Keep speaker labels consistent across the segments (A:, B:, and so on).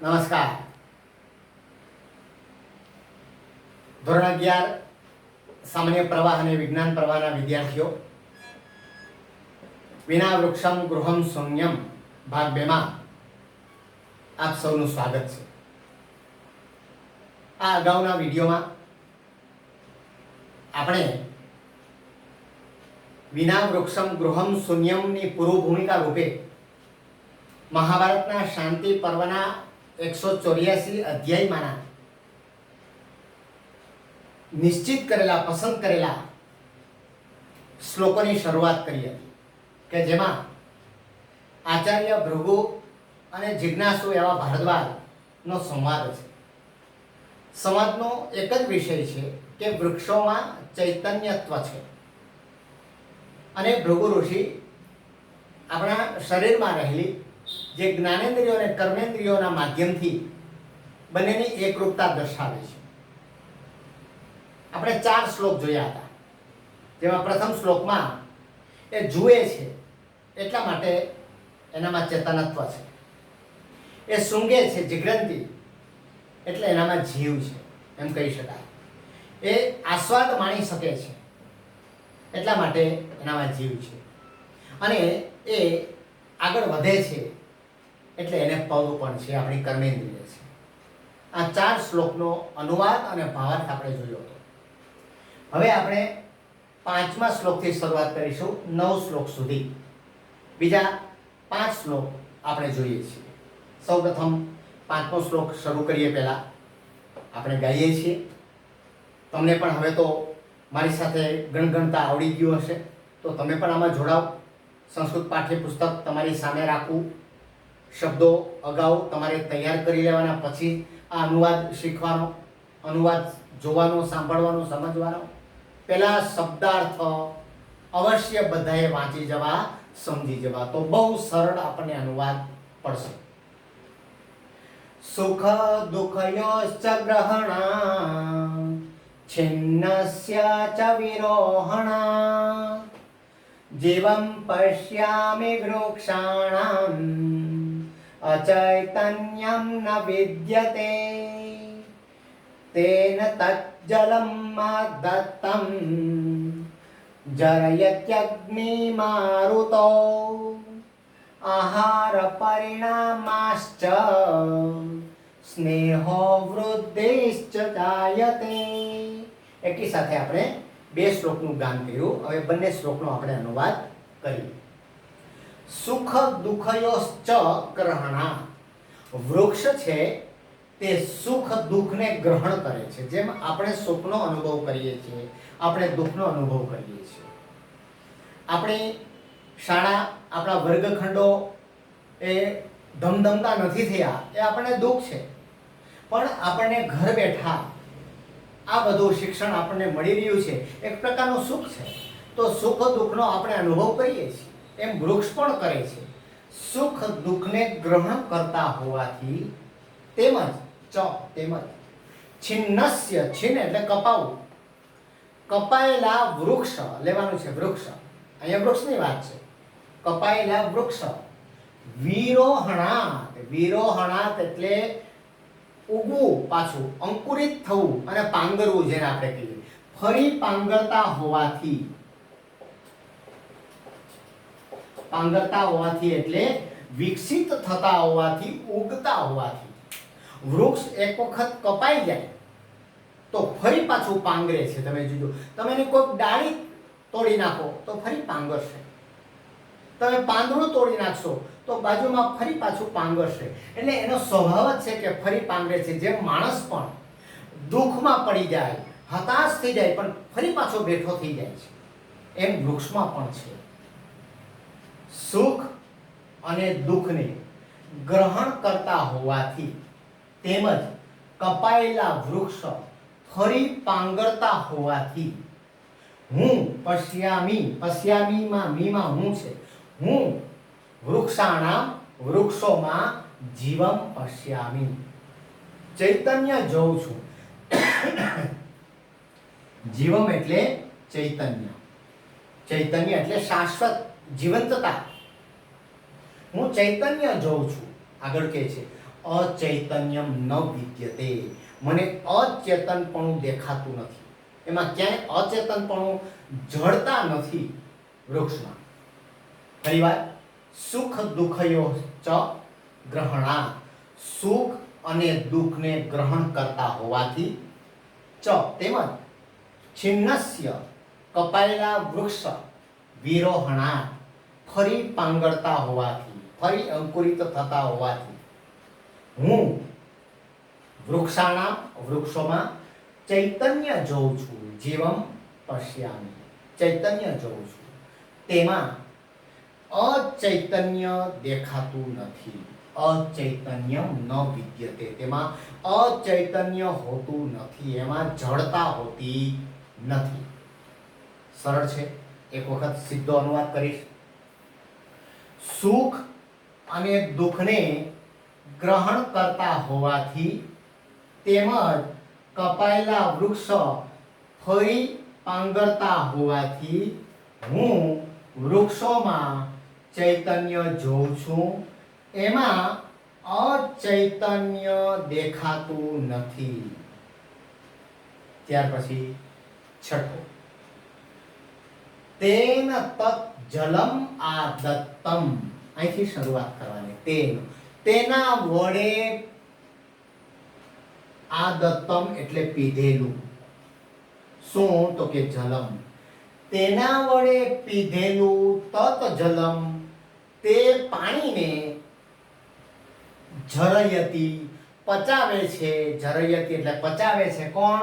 A: નમસ્કાર. ધોરણ 11 સામાન્ય પ્રવાહ અને વિજ્ઞાન પ્રવાહના વિદ્યાર્થીઓ, વિના વૃક્ષમ ગૃહમ શૂન્યમ ભાગ 2 માં આપ સૌનું સ્વાગત છે. આ અગાઉના વિડીયોમાં આપણે વિના વૃક્ષમ ગૃહમ શૂન્યમની પૂર્વ ભૂમિકા રૂપે મહાભારતના શાંતિ પર્વના 184 અધ્યાયમાંના નિશ્ચિત કરેલા, પસંદ કરેલા શ્લોકોની શરૂઆત કરી હતી કે જેમાં આચાર્ય ભૃગુ અને જિજ્ઞાસુ એવા ભારદ્વાજનો સંવાદ છે. સંવાદનો એક જ વિષય છે કે વૃક્ષોમાં ચૈતન્યત્વ છે અને ભૃગુ ઋષિ આપણા શરીરમાં રહેલી જે જ્ઞાનેન્દ્રિયો અને કર્મેન્દ્રિયોના માધ્યમથી બંનેની એકરૂપતા દર્શાવે છે. આપણે 4 શ્લોક જોયા હતા, જેમાં પ્રથમ શ્લોકમાં એ જુએ છે એટલા માટે એનામાં ચેતનત્વ છે, એ સૂંઘે છે જિગ્રંતી એટલે એનામાં જીવ છે એમ કહી શકાય, એ આસ્વાદ માણી શકે છે એટલા માટે એનામાં જીવ છે, અને એ આગળ વધે છે એટલે એને પગ પણ છે, આપણી કર્મેન્દ્રિય છે. આ 4 શ્લોકનો અનુવાદ અને ભાવાર્થ આપણે જોયો હતો. હવે આપણે 5મા શ્લોકથી શરૂઆત કરીશું 9 શ્લોક સુધી. બીજા 5 શ્લોક આપણે જોઈએ છીએ. સૌપ્રથમ 5મો શ્લોક શરૂ કરીએ પહેલા આપણે ગાઈએ છીએ. તમને પણ હવે તો મારી સાથે ગણગણતા આવડી ગયું હશે, તો તમે પણ આમાં જોડાઓ. સંસ્કૃત પાઠ્યપુસ્તક તમારી સામે રાખવું, શબ્દો અગાઉ તમારે તૈયાર કરી લેવાના, પછી આ અનુવાદ શીખવાનો, અનુવાદ જોવાનો, સાંભળવાનો, સમજવાનો. પહેલા શબ્દાર્થ અવશ્ય બધાએ વાંચી જવા, સમજી જવા, તો બહુ સરળ આપણને અનુવાદ પડશે. સુખ દુઃખયોશ્ચ ગ્રહણા છિન્નસ્ય ચ વિરોહણા જીવં પશ્યામિ વૃક્ષાણામ અચૈતન્યં ન વિદ્યતે તેન તજ્જલમ દત્તમ જરયત્યગ્નિ મારુતો આહાર પરિણામાશ્ચ સ્નેહો વૃદ્ધિશ્ચ જાયતે. એકી સાથે આપણે 2 શ્લોકનું ગાન કર્યું. હવે બંને શ્લોકનો આપણે અનુવાદ કરીએ. સુખ દુઃખયોશ્ચ ગ્રહણા, વૃક્ષ છે તે સુખ દુઃખને ગ્રહણ કરે છે. જેમ આપણે સુખનો અનુભવ કરીએ છીએ, આપણે દુઃખનો અનુભવ કરીએ છીએ. આપણી શાળા, આપણા વર્ગખંડો એ ધમધમતા નથી થયા, એ આપણને દુઃખ છે. પણ આપણને ઘર બેઠા આ બધું શિક્ષણ આપણને મળી રહ્યું છે, એક પ્રકારનું સુખ છે. તો સુખ દુઃખનો આપણે અનુભવ કરીએ છીએ, એમ વૃક્ષ પણ કરે છે. સુખ દુઃખને ગ્રહણ કરતા હોવાથી તેમજ છિન્નસ્ય, છિન્ન એટલે કપાવું, કપાયેલા વૃક્ષ લેવાનું છે. વૃક્ષ અહીંયા વૃક્ષની વાત છે. કપાયેલા વૃક્ષ વિરોહણાત, વિરોહણાત એટલે ઉગવું, પાછું અંકુરિત થવું અને પાંગરવું, જેને આપણે કહીએ ફરી પાંગરતા હોવાથી. પાંગરતા હોવાથી એટલે વિકસિત થતા હોવાથી, ઉગતા હોવાથી. વૃક્ષ એક વખત કપાઈ જાય તો ફરી પાછું પાંગરે છે. તમે જોજો, તમે એની કોઈ ડાળી તોડી નાખો તો ફરી પાંગરશે, તમે પાંદડું તોડી નાખશો તો બાજુમાં ફરી પાછું પાંગરશે. એટલે એનો સ્વભાવ જ છે કે ફરી પાંગરે છે. જેમ માણસ પણ દુઃખમાં પડી જાય, હતાશ થઈ જાય, પણ ફરી પાછો બેઠો થઈ જાય છે, એમ વૃક્ષમાં પણ છે. સુખ અને દુઃખને ગ્રહણ કરતા હોવાથી તેમજ કપાયેલા વૃક્ષ ફરી પાંગરતા હોવાથી હું પશ્યામી, પશ્યામીમાં મીમાં હું છે, હું વૃક્ષાણામ વૃક્ષોમાં જીવમ પશ્યામી, ચૈતન્ય જોઉં છું. જીવમ એટલે ચૈતન્ય, ચૈતન્ય એટલે શાશ્વત જીવંતતા. હું ચૈતન્ય જોઉં છું. આગળ કહે છે અચૈતન્યમ ન વિદ્યતે, મને અચેતનપણું દેખાતું નથી. એમાં ક્યાંય અચેતનપણું જળતા નથી વૃક્ષમાં. ફરીવાર, સુખ દુઃખયો ચ ગ્રહણા, સુખ અને દુઃખને ગ્રહણ કરતા હોવાથી, ચ તેમજ છિન્નસ્ય કપાયેલા વૃક્ષ વિરોહણા, ફરી પાંગળતા હોવાથી, ફરી અંકુરિત થતા હોવાથી, હું વૃક્ષોમાં ચૈતન્ય જોઉં છું. જીવમ પશ્યામિ, ચૈતન્ય જોઉં છું, તેમાં અચૈતન્ય દેખાતું નથી. અચૈતન્ય ન વિદ્યતે, તેમાં અચૈતન્ય હોતું નથી, એમાં જડતા હોતી નથી. સરળ છે. એક વખત સીધો અનુવાદ કરીશ. સુખ અને દુઃખને ગ્રહણ કરતા હોવાથી તેમજ કપાયેલા વૃક્ષ ફરી પાંગરતા હોવાથી હું વૃક્ષોમાં ચૈતન્ય જોઉં છું, એમાં અચૈતન્ય દેખાતું નથી. ત્યાર પછી છઠ્ઠો, તેન તત જલમ આદત્તમ, અહીંથી શરૂઆત કરવાની. તેના વડે, આદત્તમ એટલે પીધેલું. શું? તો કે જલમ. તેના વડે પીધેલું તત જલમ, તે પાણીને જરયતી પચાવે છે. જરયતી એટલે પચાવે છે. કોણ?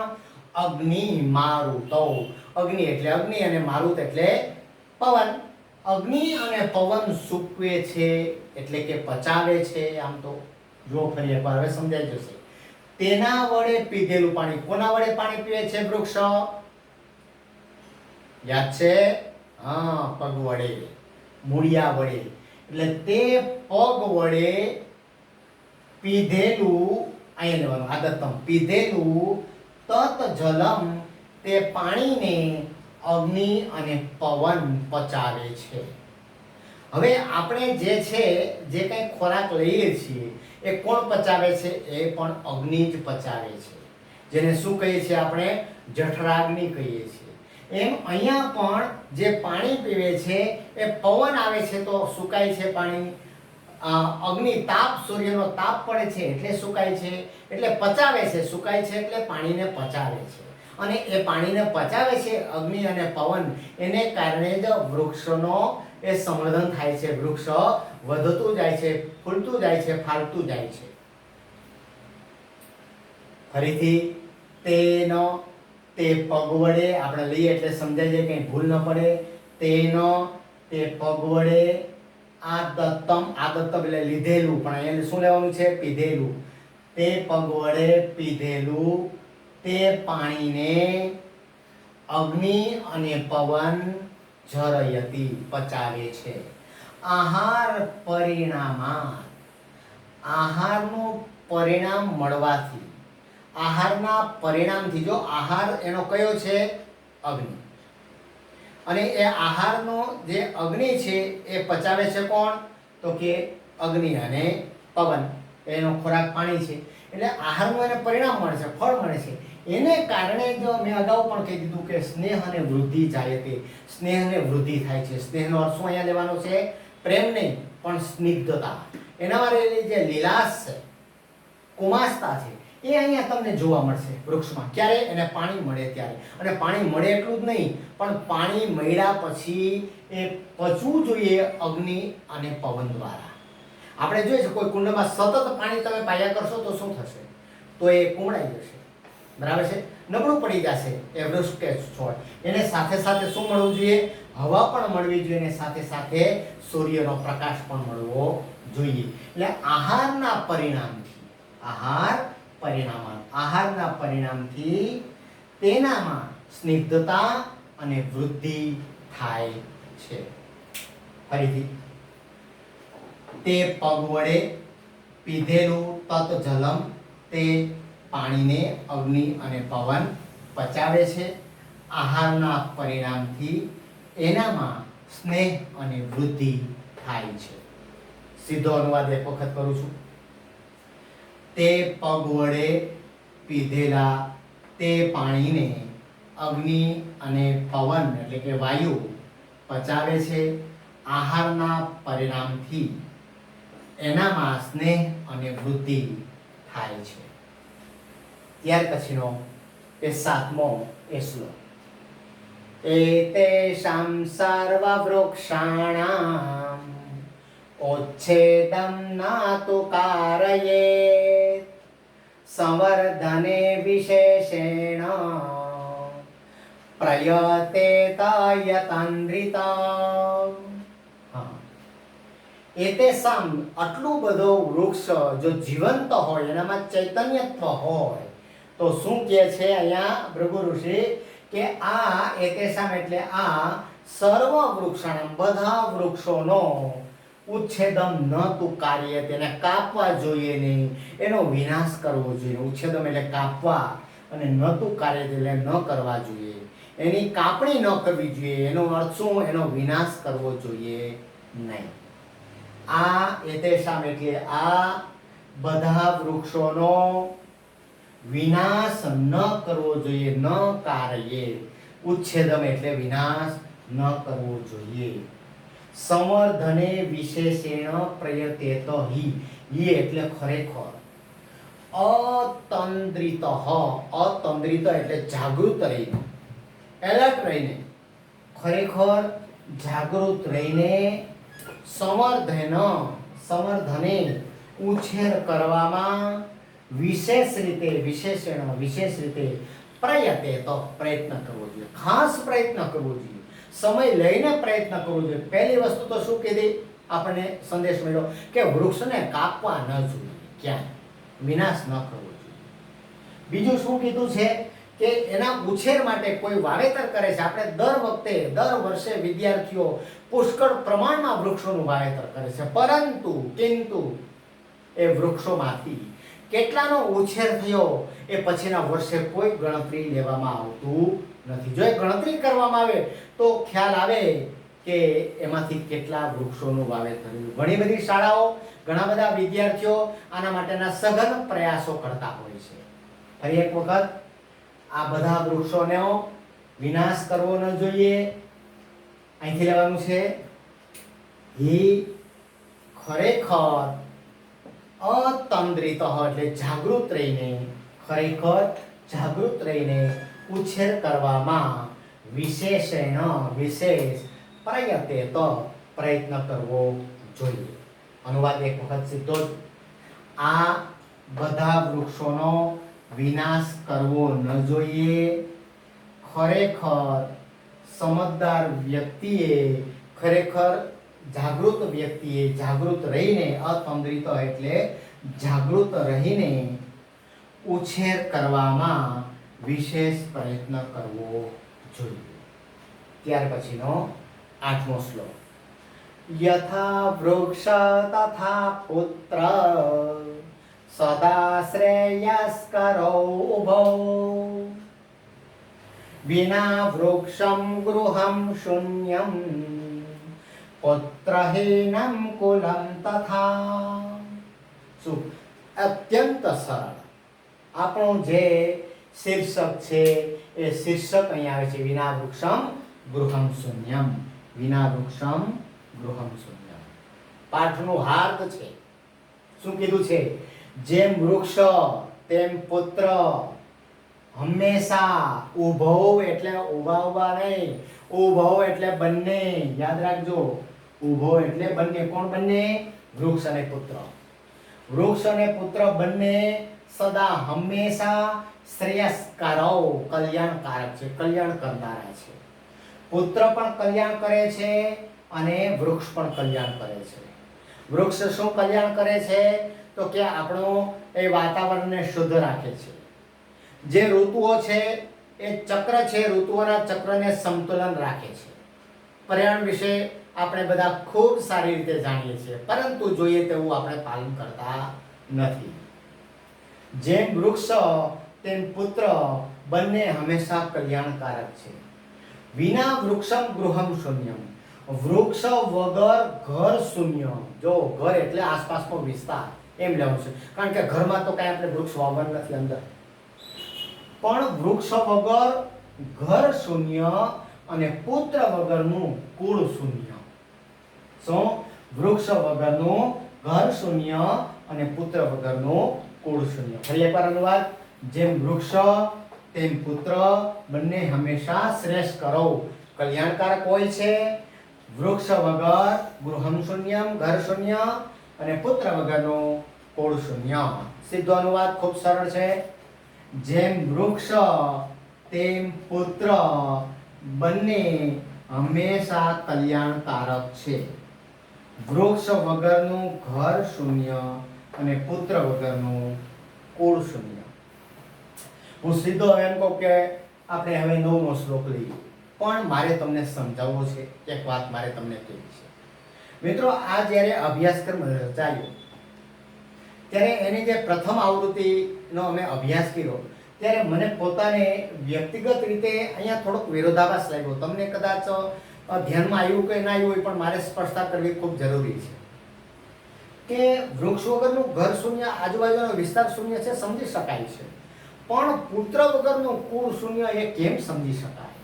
A: અગ્નિ મારુતો. અગ્નિ એટલે અગ્નિ અને મારુત એટલે પવન. અગ્નિ અને પવન સૂકવે છે એટલે કે પચાવે છે. આમ તો જો ફરી એકવાર હવે સમજાઈ જશે. તેના વડે પીધેલું પાણી. કોના વડે પાણી પીવે છે વૃક્ષ? યાદ છે? હા, પગ વડે, મૂળિયા વડે. એટલે તે પગ વડે પીધેલું, અહીંયા લેવાનું આદત્તમ, પીધેલું તત જલમ, તે પાણીને અગ્નિ અને પવન પચાવે છે. હવે આપણે જે છે, જે કંઈ ખોરાક લઈએ છીએ એ કોણ પચાવે છે? એ પણ અગ્નિ જ પચાવે છે. જેને શું કહીએ છીએ આપણે? જઠરાગ્નિ કહીએ છીએ. એમ અહીંયા પણ જે પાણી પીવે છે એ પવન આવે છે તો સુકાય છે પાણી. અગ્નિ તાપ, સૂર્યનો તાપ પડે છે એટલે સુકાય છે, એટલે પચાવે છે. સુકાય છે એટલે પાણીને પચાવે છે. અને એ પાણીને પચાવે છે અગ્નિ અને પવન, એને કારણે જ વૃક્ષનો એ સંવર્ધન થાય છે. વૃક્ષ વધતું જાય છે, ફૂલતું જાય છે, ફાલતું જાય છે. ફરીથી, તેનો, તે પગ વડે, આપણે લઈએ એટલે સમજાય જાય, કંઈ ભૂલ ન પડે. તેનો, તે પગ વડે, આદત્તમ, આદત્તમ એટલે લીધેલું, પણ એને શું લેવાનું છે? પીધેલું. તે પગ વડે પીધેલું તે પાણીને અગ્નિ અને પવન જરયતી પચાવે છે. આહાર પરિણામાત, આહારનું પરિણામ મળવાથી, આહારના પરિણામથી, જો આહાર એનો કયો છે? અગ્નિ. અને એ આહારનો જે અગ્નિ છે એ પચાવે છે કોણ? તો કે અગ્નિ અને પવન. એનો ખોરાક પાણી છે. એટલે આહારનું એને પરિણામ મળે છે, ફળ મળે છે. એને કારણે જો મેં અગાઉ પણ કહી દીધું કે સ્નેહ અને વૃદ્ધિ જાયતે, સ્નેહ અને વૃદ્ધિ થાય છે. સ્નેહનો અર્થ શું અહીંયા લેવાનો છે? પ્રેમ નહીં, પણ સ્નિગ્ધતા. એનામાં રહેલી જે લીલાશ છે, કુમાસતા છે, એ અહીંયા તમને જોવા મળશે વૃક્ષમાં. ક્યારે? એને પાણી મળે ત્યારે. અને પાણી મળે એટલું જ નહીં, પણ પાણી મળ્યા પછી એ પચવું જોઈએ અગ્નિ અને પવન દ્વારા. આપણે જોઈએ છે કોઈ કુંડમાં સતત પાણી તમે પાયા કરશો તો શું થશે? તો એ કુમળાઈ જશે. બરાબર છે? નબળું પડી જશે એ વૃક્ષ કે છોડ. એને સાથે સાથે શું મળવું જોઈએ? હવા પણ મળવી જોઈએ, અને સાથે સાથે સૂર્યનો પ્રકાશ પણ મળવો જોઈએ. એટલે આહારના પરિણામથી, આહારના પરિણામથી તેનામાં સ્નિગ્ધતા અને વૃદ્ધિ થાય છે. ફરીથી, તે પગ વડે પીધેલું તત જલમ, તે પાણીને અગ્નિ અને પવન પચાવે છે. આહારના પરિણામથી એનામાં સ્નેહ અને વૃદ્ધિ થાય છે. સીધો અનુવાદ એક વખત કરું છું. તે પગ વડે પીધેલા તે પાણીને અગ્નિ અને પવન એટલે કે વાયુ પચાવે છે. આહારના પરિણામથી એનામાં સ્નેહ અને વૃદ્ધિ થાય છે. ત્યાર પછીનો એ 7મો એ શ્લોક. એતેષાં સર્વવૃક્ષાણાં ઉચ્છેદં નાતુ કારયેત સંવર્ધને વિશેષેણ પ્રયતેત યતન્દ્રિતા. એતેષાં આટલું બધો વૃક્ષ જો જીવંત હોય, એનામાં ચૈતન્યત્વ હોય, તો શું કહે છે અહીંયા ભૃગુ ઋષિ કે આ એતેષાં એટલે આ સર્વ વૃક્ષાણામ બધા વૃક્ષોનો ઉચ્છેદમ ન તું કાર્ય, તેને કાપવા જોઈએ નહીં, એનો વિનાશ કરવો જોઈએ. ઉચ્છેદમ એટલે કાપવા અને ન તું કાર્ય એટલે ન કરવા જોઈએ, એની કાપણી ન કરવી જોઈએ. એનો અર્થ શું? એનો વિનાશ કરવો જોઈએ નહીં. આ એતેષામ એટલે આ બધા વૃક્ષોનો વિનાશ ન કરવો જોઈએ. ન કાર્યે, ઉચ્છેદમ એટલે વિનાશ ન કરવો જોઈએ. સંવર્ધને વિશેષેણ પ્રયતેત હિ, હિ એટલે ખરેખર. અતંદ્રિત, અતંદ્રિત એટલે જાગૃત રહીને, એલર્ટ રહીને, ખરેખર જાગૃત રહીને સંવર્ધને ઉછેર કરવામાં વિશેષ રીતે, વિશેષ રીતે પ્રયતેત પ્રયત્ન કરવો જોઈએ. ખાસ પ્રયત્ન કરવો જોઈએ, સમય લઈને પ્રયત્ન કરવો જોઈએ. પહેલી વસ્તુ તો શું કીધી આપણને સંદેશ મળ્યો કે વૃક્ષને કાપવા ન જોઈએ, ક્યાં વિનાશ ન કરવો જોઈએ. બીજું શું કીધું છે કે એના ઉછેર માટે કોઈ વાવેતર કરે છે. આપણે દર વર્ષે વિદ્યાર્થીઓ પુષ્કળ પ્રમાણમાં વૃક્ષોનું વાવેતર કરે છે, કિંતુ એ વૃક્ષોમાંથી કેટલાનો ઉછેર થયો એ પછીના વર્ષે કોઈ ગણતરી લેવામાં આવતું નથી. જો એ ગણતરી કરવામાં આવે તો ખ્યાલ આવે કે એમાંથી કેટલા વૃક્ષોનું વાવેતર થયું. ઘણી બધી શાળાઓ, ઘણા બધા વિદ્યાર્થીઓ આના માટેના સઘન પ્રયાસો કરતા હોય છે. ફરી એક વખત, આ બધા વૃક્ષોનો વિનાશ કરવો ન જોઈએ. અહીંથી લેવાનું છે હિ ખરેખર અતંદ્રિત એટલે જાગૃત રહીને, ખરેખર જાગૃત રહીને ઉછેર કરવામાં વિશેષેણ વિશેષ પ્રયતેત પ્રયત્ન કરવો જોઈએ. અનુવાદ એક વખત સીધો જ. આ બધા વૃક્ષોનો વિનાશ કરવો ન જોઈએ. ખરેખર સમજદાર વ્યક્તિએ, ખરેખર જાગૃત વ્યક્તિએ જાગૃત રહીને, અતંદ્રિત એટલે જાગૃત રહીને ઉછેર કરવામાં વિશેષ પ્રયત્ન કરવો જોઈએ. ત્યાર પછીનો 8મો શ્લોક. યથા વૃક્ષ તથા પુત્ર સદા શ્રેયસ્કરો ઉભૌ વિના વૃક્ષમ ગૃહમ શૂન્યમ પુત્રહીનમ કુલમ તથા. શું અત્યંત સરળ આપણું જે શીર્ષક છે એ શીર્ષક અહીંયા આવે છે વિના વૃક્ષમ ગૃહમ શૂન્યમ. વિના વૃક્ષમ ગૃહમ શૂન્યમ પાઠનું હાર્દ છે. શું કીધું છે? જેમ વૃક્ષ તેમ પુત્ર. હંમેશા ઉભવ એટલે ઉભા નહીં, ઉભવ એટલે બંને. યાદ રાખજો, ઉભવ એટલે બંને. કોણ બંને? વૃક્ષ અને પુત્ર. વૃક્ષ અને પુત્ર બંને સદા હંમેશા શ્રેયસ્કારો કલ્યાણકારક છે, કલ્યાણ કરનારા છે. પુત્ર પણ કલ્યાણ કરે છે અને વૃક્ષ પણ કલ્યાણ કરે છે. વૃક્ષ શું કલ્યાણ કરે છે? તો કે આપણું એ વાતાવરણને શુદ્ધ રાખે છે. જે ઋતુઓ છે એ ચક્ર છે, ઋતુઓના ચક્રને સંતુલન રાખે છે. પર્યાવરણ વિશે આપણે બધા ખૂબ સારી રીતે જાણીએ છીએ, પરંતુ જોઈએ તેવું આપણે પાલન કરતા નથી. જેમ વૃક્ષ તેમ પુત્ર બંને હંમેશા કલ્યાણકારક છે. વિના વૃક્ષમ ગૃહમ શૂન્યમ. વૃક્ષ વગર ઘર શૂન્ય. જો ઘર એટલે આસપાસનો વિસ્તાર, એમ લેવાનું છે. કારણ કે ઘરમાં તો કાંઈ આપણે વૃક્ષ વાવવાનું નથી અંદર. પણ વૃક્ષ વગર ઘર શૂન્ય અને પુત્ર વગરનું કુળ શૂન્ય. શું? વૃક્ષ વગરનું ઘર શૂન્ય અને પુત્ર વગરનું કુળ શૂન્ય. ફરી એકવાર અનુવાદ. જેમ વૃક્ષ તેમ પુત્ર બંને હંમેશા શ્રેષ્ઠ કરો, કલ્યાણકારક હોય છે. વૃક્ષ વગર ગૃહમ શૂન્યમ, ઘર શૂન્ય, અને પુત્ર વગરનું કુળ શૂન્ય. સીધો અનુવાદ ખૂબ સરળ છે. જેમ વૃક્ષ તેમ પુત્ર બંને હંમેશા કલ્યાણકારક છે. વૃક્ષ વગરનું ઘર શૂન્ય અને પુત્ર વગરનું કુળ શૂન્ય. હું સીધો એમ કહું કે આપણે હવે 9મો શ્લોક લઈએ, પણ મારે તમને સમજાવવો છે. એક વાત મારે તમને કહેવી છે. મિત્રો, આ જ્યારે અભ્યાસક્રમ રચાયો ત્યારે એની જે પ્રથમ આવૃત્તિનો અમે અભ્યાસ કર્યો ત્યારે મને પોતાને વ્યક્તિગત રીતે અહીંયા થોડોક વિરોધાભાસ લાગ્યો. તમને કદાચ ધ્યાનમાં આવ્યું કે ના આવ્યું હોય, પણ મારે સ્પષ્ટતા કરવી ખૂબ જરૂરી છે કે વૃક્ષ વગરનું ઘર શૂન્ય, આજુબાજુનો વિસ્તાર શૂન્ય છે, સમજી શકાય છે. પણ પુત્ર વગરનું કુળ શૂન્ય એ કેમ સમજી શકાય?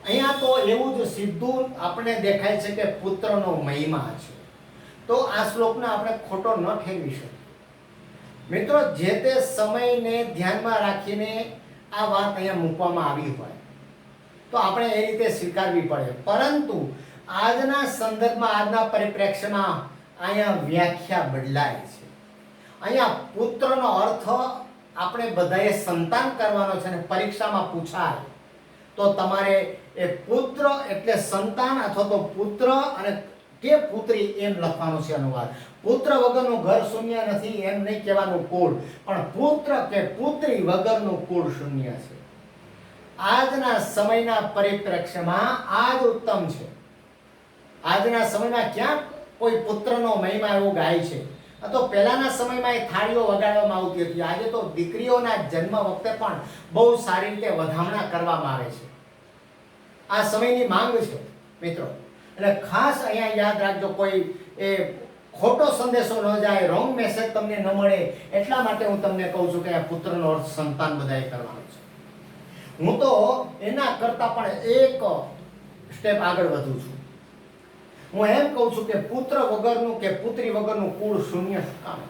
A: અહીંયા તો એવું જ સીધું આપણે દેખાય છે કે પુત્રનો મહિમા છે. તો આ શ્લોકને આપણે ખોટો ન ઠેરવી શકીએ. મિત્રો, જે તે સમયને ધ્યાનમાં રાખીને આ વાત અહીંયા મૂકવામાં આવી હોય તો આપણે એ રીતે સ્વીકારવી પડે. પરંતુ આજના સંદર્ભમાં, આજના પરિપ્રેક્ષ્યમાં અહીંયા વ્યાખ્યા બદલાય છે. અહીંયા પુત્રનો અર્થ આપણે બધાએ સંતાન કરવાનો છે, અને પરીક્ષામાં પૂછાય તો તમારે એ પુત્ર એટલે સંતાન અથવા તો પુત્ર અને કે પુત્રી એમ લખવાનું છે અનુવાદ. પુત્ર વગરનું ઘર શૂન્ય નથી એમ નહીં કહેવાનું કુળ, પણ પુત્ર કે પુત્રી વગરનું કુળ શૂન્ય છે. આજના સમયના પરિપ્રેક્ષ્યમાં આ જ ઉત્તમ છે. આજના સમયમાં ક્યાં કોઈ પુત્રનો મહિમા એવો ગાય છે? તો પહેલાના સમયમાં એ થાળીઓ વગાડવામાં આવતી હતી. આજે તો દીકરીઓના જન્મ વખતે પણ બહુ સારી રીતે વધામણા કરવામાં આવે છે. આ સમયની માંગ છે મિત્રો. એટલે ખાસ અહીંયા યાદ રાખજો, કોઈ એ ખોટો સંદેશો ન જાય, રોંગ મેસેજ તમને ન મળે, એટલા માટે હું તમને કહું છું કે આ પુત્રનો અર્થ સંતાન બધાએ કરવાનો છે. હું તો એના કરતા પણ એક સ્ટેપ આગળ વધું છું. હું એમ કહું છું કે પુત્ર વગરનું કે પુત્રી વગરનું કુળ શૂન્ય શું કામ?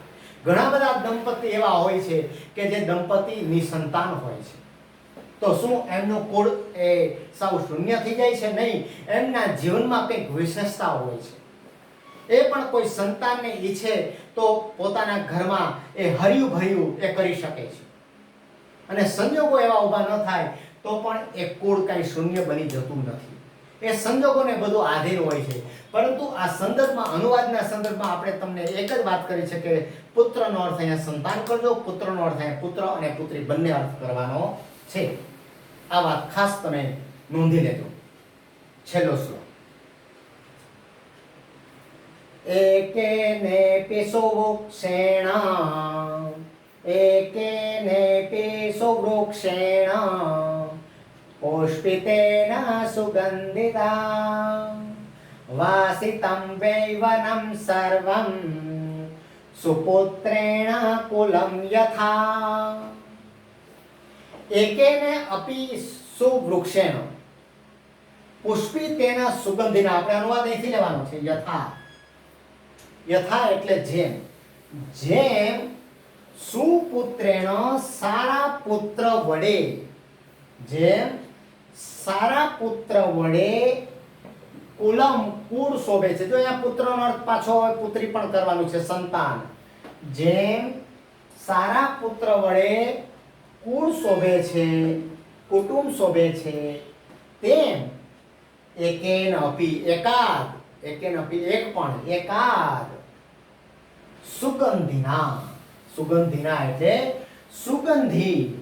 A: ઘણા બધા દંપતી એવા હોય છે કે જે દંપતી નિસંતાન હોય છે. તો શું એમનું કુળ એ સાવ શૂન્ય થઈ જાય છે? નહીં. એમના જીવનમાં કંઈક વિશેષતા હોય છે. એ પણ કોઈ સંતાનને ઈચ્છે તો પોતાના ઘરમાં એ હર્યું ભર્યું એ કરી શકે છે. અને સંજોગો એવા ઊભા ન થાય તો પણ એ કુળ કાંઈ શૂન્ય બની જતું નથી. એ સંજોગોને બધું આધીન હોય છે. પરંતુ આ સંદર્ભમાં, અનુવાદના સંદર્ભમાં આપણે તમને એક જ વાત કરી છે કે પુત્રનો અર્થ અહીંયા સંતાન કરજો, પુત્રનો અર્થ અહીંયા પુત્ર અને પુત્રી બંને અર્થ કરવાનો છે. આ વાત ખાસ તમે નોંધી લેજો. છેલ્લો શ્લોક. એકેને પિસો વૃક્ષેણ, એકેને પિસો વૃક્ષેણ પુષ્પિતેન સુગંધિતા વાસિતં વૈવनं સર્વં સુપુત્રેણ કુલં યથા. એકેને અપી સુવૃક્ષેણ પુષ્પિતેન સુગંધિના. આપણે અનુવાદ અહીંથી લેવાનો છે. યથા, યથા એટલે જેમ. જેમ સુપુત્રેણ સારા પુત્ર વડે, જેમ સારા પુત્ર વડે કુલમ કુળ શોભે છે. જો અહીંયા પુત્રનો અર્થ પાછો હોય, પુત્રી પણ કરવાનું છે, સંતાન. જેમ સારા પુત્ર વડે કુળ શોભે છે, કુટુંબ શોભે છે, તેમ એકેન અપી, એકાદ, એકેન અપી એક પણ, એકાદ સુગંધિના, સુગંધિના એટલે સુગંધી,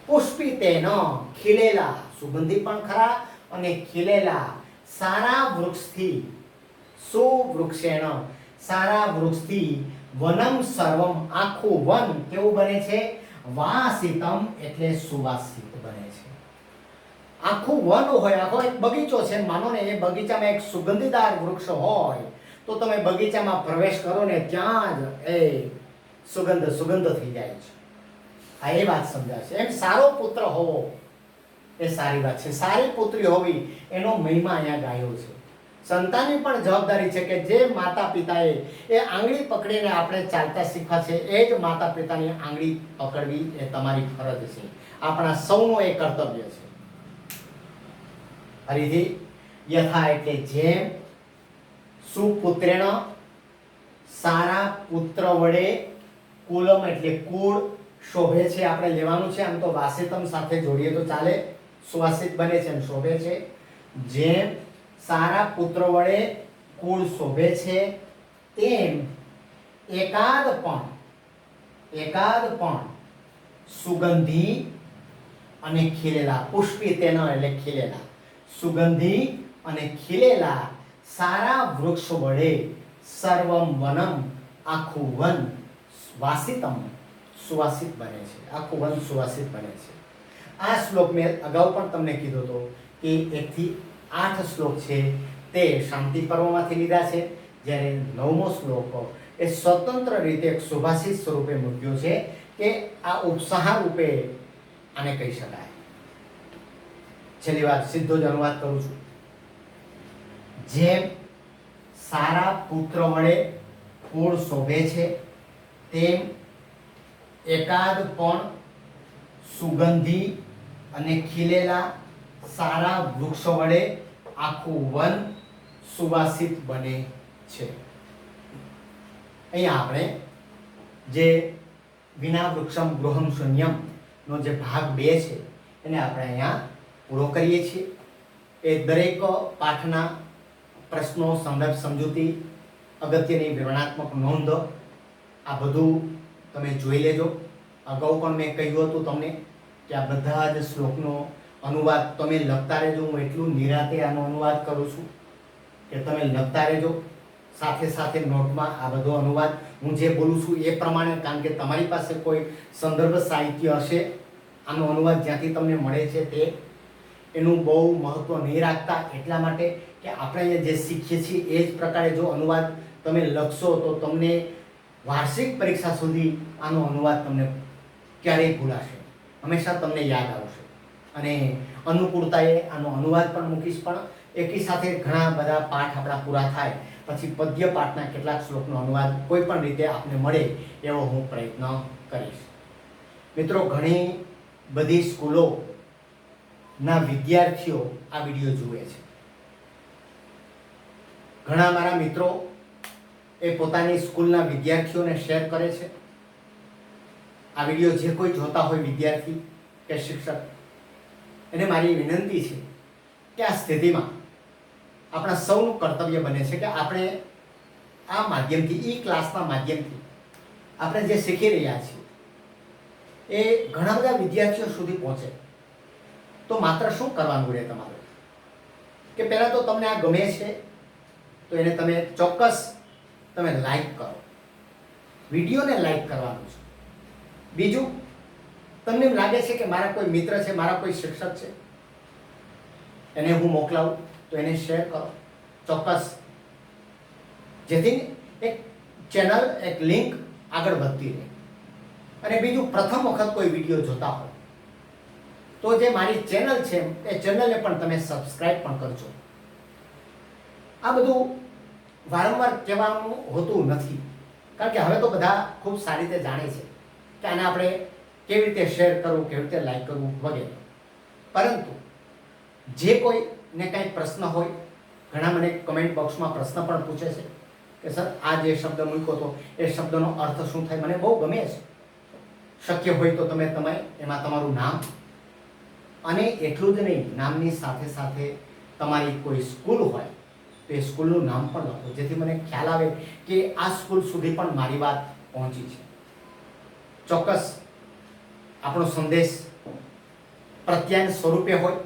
A: પુષ્પિતેન ખીલેલા, સુગંધી પણ ખરા અને ખીલેલા સારા વૃક્ષથી, સુવૃક્ષેણ સારા વૃક્ષથી, વનમ સર્વમ આખું વન કેવું બને છે? વાસિતમ એટલે સુવાસિત બને છે. આખું વન હોય, આખો એક બગીચો છે, માનો ને એ બગીચામાં એક સુગંધીદાર વૃક્ષ હોય તો તમે બગીચામાં પ્રવેશ કરો ને ત્યાં જ એ સુગંધ થઈ જાય છે. આ એ વાત સમજાશે. એમ સારો પુત્ર હોવો એ સારી વાત છે. સારી પુત્રી હોવી એનો મહિમા અહીંયા ગાયો છે. સંતાનની પણ જવાબદારી છે કે જે માતા પિતાએ એ આંગળી પકડીને આપણે ચાલતા શીખવા છે, એ જ માતા પિતાની આંગળી પકડવી એ તમારી ફરજ છે. આપણા સૌનું એ કર્તવ્ય છે. ફરીથી યથા એટલે જેમ, સુપુત્રેણ સારા પુત્ર વડે, કુલમ એટલે કુળ, શોભે છે આપણે લેવાનું છે. આમ તો વાસિતમ સાથે જોડીએ તો ચાલે, સુવાસિત બને છે અને શોભે છે. જેમ સારા પુત્ર વડે કુળ શોભે છે, તેમ એકાદ પણ સુગંધી અને ખીલેલા, પુષ્પી તેનો એટલે ખીલેલા, સુગંધી અને ખીલેલા સારા વૃક્ષ વડે સર્વમ વનમ, આખું વન, વાસિતમ સુવાસિત બને છે. આખું વન સુવાસિત બને છે. આ શ્લોક મેં અગાઉ પણ તમને કીધો હતો કે 1 થી 8 શ્લોક છે તે શાંતિ પર્વમાંથી લીધા છે, જ્યારે 9મો શ્લોક એ સ્વતંત્ર રીતે એક સુભાષિત સ્વરૂપે મૂક્યો છે કે આ ઉપસાહ રૂપે આને કહી શકાય. છેલ્લી વાત સીધો જ અનુવાદ કરું છું. જેમ સારા પુત્ર વડે કુળ શોભે છે, તેમ એકાદ પણ સુગંધી અને ખીલેલા સારા વૃક્ષો વડે આખું વન સુવાસિત બને છે. અહીંયા આપણે જે વિના વૃક્ષમ ગૃહમ શૂન્યમ નો જે ભાગ 2 છે એને આપણે અહીંયા પૂરો કરીએ છીએ. એ દરેક પાઠના પ્રશ્નો, સંદર્ભ, સમજૂતી, અગત્યની વિવરણાત્મક નોંધ આ બધું તમે જોઈ લેજો. અગાઉ પણ મેં કહ્યું હતું તમને કે આ બધા જ શ્લોકનો અનુવાદ તમે લખતા રહેજો. હું એટલું નિરાતે આનો અનુવાદ કરું છું કે તમે લખતા રહેજો. સાથે સાથે નોટમાં આ બધો અનુવાદ હું જે બોલું છું એ પ્રમાણે, કારણ કે તમારી પાસે કોઈ સંદર્ભ સાહિત્ય હશે આનો અનુવાદ જ્યાંથી તમને મળે છે તે એનું બહુ મહત્વ નહીં રાખતા, એટલા માટે કે આપણે અહીંયા જે શીખીએ છીએ એ જ પ્રકારે જો અનુવાદ તમે લખશો તો તમને વાર્ષિક પરીક્ષા સુધી આનો અનુવાદ તમને ક્યારેય ભૂલાશે, હંમેશા તમને યાદ આવશે. અને અનુકૂળતાએ આનો અનુવાદ પણ મૂકીશ, પણ એકી સાથે ઘણા બધા પાઠ આપણા પૂરા થાય પછી પદ્ય પાઠના કેટલાક શ્લોકનો અનુવાદ કોઈ પણ રીતે આપને મળે એવો હું પ્રયત્ન કરીશ. મિત્રો, ઘણી બધી સ્કૂલોના વિદ્યાર્થીઓ આ વિડીયો જુએ છે. ઘણા મારા મિત્રો એ પોતાની સ્કૂલના વિદ્યાર્થીઓને શેર કરે છે. આ વિડીયો જે કોઈ જોતા હોય વિદ્યાર્થી કે શિક્ષક, એને મારી વિનંતી છે કે આ સ્થિતિમાં આપણા સૌનું કર્તવ્ય બને છે કે આપણે આ માધ્યમથી, ઈ ક્લાસના માધ્યમથી આપણે જે શીખી રહ્યા છીએ એ ઘણા બધા વિદ્યાર્થીઓ સુધી પહોંચે. તો માત્ર શું કરવાનું રહે તમારે કે પહેલાં તો તમને આ ગમે છે તો એને તમે ચોક્કસ તમે લાઈક કરો, વિડીયોને લાઈક કરવાનું છે. બીજું, તમને એમ લાગે છે કે મારા કોઈ મિત્ર છે, મારા કોઈ શિક્ષક છે, એને હું મોકલાવું તો એને શેર કરો ચોક્કસ, જેથી એક ચેનલ, એક લિંક આગળ વધતી રહે. અને બીજું, પ્રથમ વખત કોઈ વિડીયો જોતા હોય તો જે મારી ચેનલ છે એ ચેનલને પણ તમે સબસ્ક્રાઇબ પણ કરજો. આ બધું વારંવાર કહેવાનું હોતું નથી, કારણ કે હવે તો બધા ખૂબ સારી રીતે જાણે છે કે આને આપણે કેવી રીતે શેર કરવું, કેવી રીતે લાઈક કરવું વગેરે. પરંતુ જે કોઈને કાંઈ પ્રશ્ન હોય, ઘણા મને કમેન્ટ બોક્સમાં પ્રશ્ન પણ પૂછે છે કે સર આ જે શબ્દ મૂક્યો હતો એ શબ્દનો અર્થ શું થાય, મને બહુ ગમે છે. શક્ય હોય તો તમે એમાં તમારું નામ અને એટલું જ નહીં, નામની સાથે સાથે તમારી કોઈ સ્કૂલ હોય તો એ સ્કૂલનું નામ પણ લખો, જેથી મને ખ્યાલ આવે કે આ સ્કૂલ સુધી પણ મારી વાત પહોંચી છે. ચોક્કસ આપણો સંદેશ પ્રત્યાયન સ્વરૂપે હોય.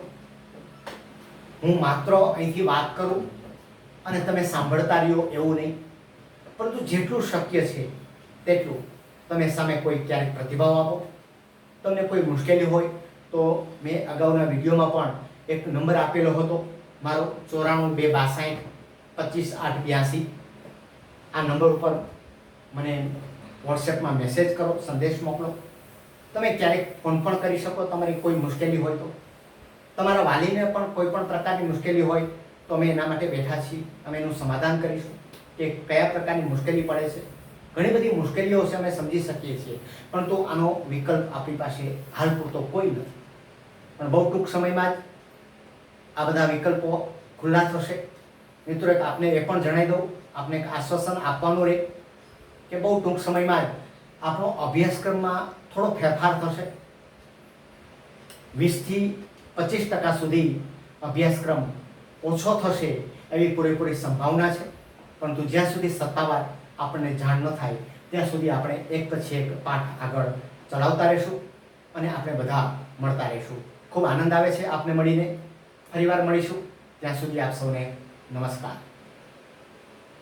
A: હું માત્ર અહીંથી વાત કરું અને તમે સાંભળતા રહ્યો એવું નહીં, પરંતુ જેટલું શક્ય છે તેટલું તમે સામે કોઈ ક્યારેક પ્રતિભાવ આપો. તમને કોઈ મુશ્કેલી હોય તો મેં અગાઉના વિડીયોમાં પણ એક નંબર આપેલો હતો મારો 94 262 25 882. આ નંબર ઉપર મને વોટ્સએપમાં મેસેજ કરો, સંદેશ મોકલો. તમે ક્યારેક ફોન પણ કરી શકો. તમારી કોઈ મુશ્કેલી હોય તો, તમારા વાલીને પણ કોઈ પણ પ્રકારની મુશ્કેલી હોય તો અમે એના માટે બેઠા છીએ. અમે એનું સમાધાન કરીશું કે કયા પ્રકારની મુશ્કેલી પડે છે. ઘણી બધી મુશ્કેલીઓ છે, અમે સમજી શકીએ છીએ, પરંતુ આનો વિકલ્પ આપણી પાસે હાલ પૂરતો કોઈ નથી. પણ બહુ ટૂંક સમયમાં જ આ બધા વિકલ્પો ખુલ્લા થશે. મિત્રો, એક આપને એ પણ જણાવી દઉં, આપને એક આશ્વાસન આપવાનું રહે કે બહુ ટૂંક સમયમાં જ આપણો અભ્યાસક્રમમાં થોડો ફેરફાર થશે. 20% થી 25% સુધી અભ્યાસક્રમ ઓછો થશે એવી પૂરેપૂરી સંભાવના છે. પરંતુ જ્યાં સુધી સત્તાવાર આપણને જાણ ન થાય ત્યાં સુધી આપણે એક પછી એક પાઠ આગળ ચલાવતા રહીશું અને આપણે બધા મળતા રહીશું. ખૂબ આનંદ આવે છે આપને મળીને. ફરીવાર મળીશું. ત્યાં સુધી આપ સૌને નમસ્કાર.